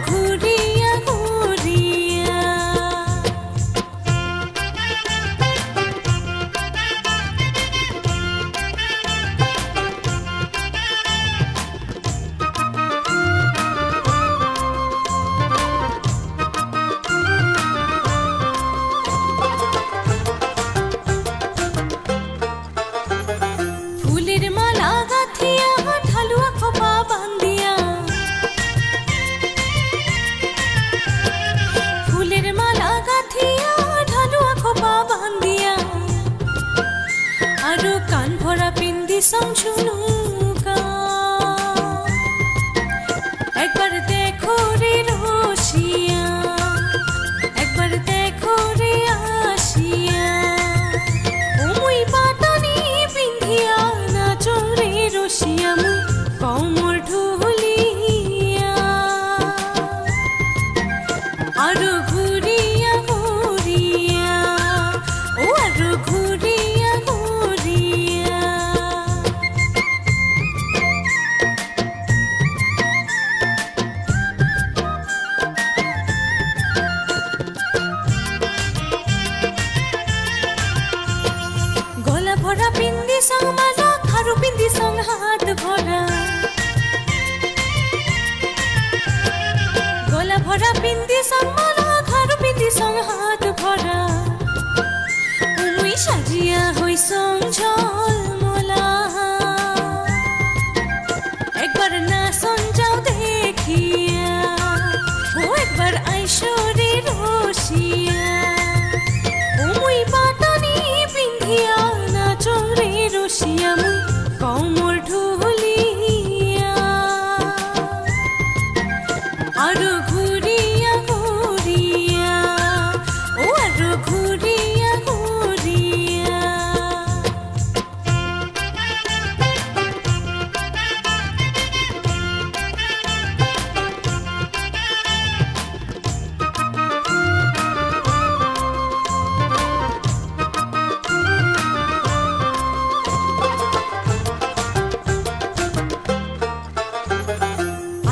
ঘুরিয়া ঘুরিয়া ফুলের মালা গাঁথিয়া ঢালুয়া খোপা বান্ধিয়া ফুলের মালা গাঁথিয়া ঢালুয়া খোপা বান্ধিয়া আরো কান ভরা পিন্দি সং শুনুকা একবার দেখো রে রসিয়া একবার দেখো রে আসিয়া ওই পাটানি পিন্ধিয়া নাচো রে রসিয়া মুই কমর ঢুলিয়া আরো ঘুরিয়া ঘুরিয়া ও আরো ঘুরিয়া ঘুরিয়া গলা ভরা পিন্দি সং মালা খারু পিন্দি সং হাত ভরা গলা ভরা পিন্দি সং মালা খারু পিন্দি সং হাত ভরা মুই সাজিয়া হই সং ঝলমলা একবার না সঞ্জাও দেখিয়া ও একবার আইসরে রসিয়া মুই পাটানি পিন্ধিয়া নাচো রে রসিয়া মুই কমর ঢুলিয়া আরো ঘুরিয়া ঘুরিয়া ও আরো ঘুরিয়া ঘুরিয়া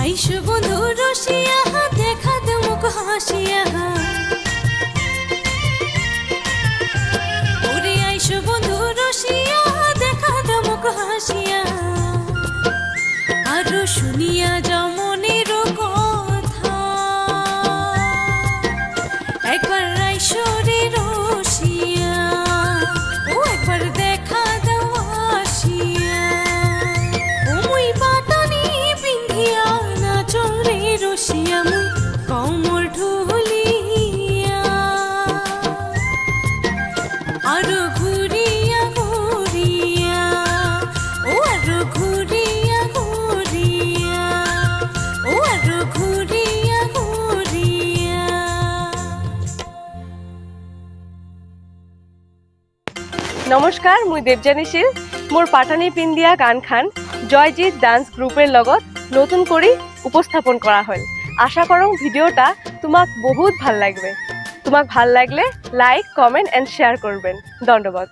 আইসো বন্ধু রসিয়া দেখা দে মুখ হাসিয়া ওরে আইসো বন্ধু রসিয়া দেখা দে মুখ হাসিয়া আরো শুনিয়া যাও মনের কথা একবার আইসো রে রসিয়া ও একবার দেখা দাও আসিয়া ও মুই পাটানি পিন্ধিয়া নাচো রে রসিয়া মুই কমর ঢুলিয়া আরো ঘুরিয়া ঘুরিয়া ও আরো ঘুরিয়া ঘুরিয়া ও আরো ঘুরিয়া ঘুরিয়া নমস্কাৰ মই দেৱযানী শীল মোৰ পাটানী পিন্ধিয়া গান খান জয়জিৎ ডান্স গ্ৰুপৰ লগত নতুন কৰি উপস্থাপন কৰা হ'ল আশা কৰোঁ ভিডিঅ'টা তোমাক বহুত ভাল লাগবে তোমাক ভাল লাগলে লাইক কমেন্ট এণ্ড শেয়ার করবেন ধন্যবাদ।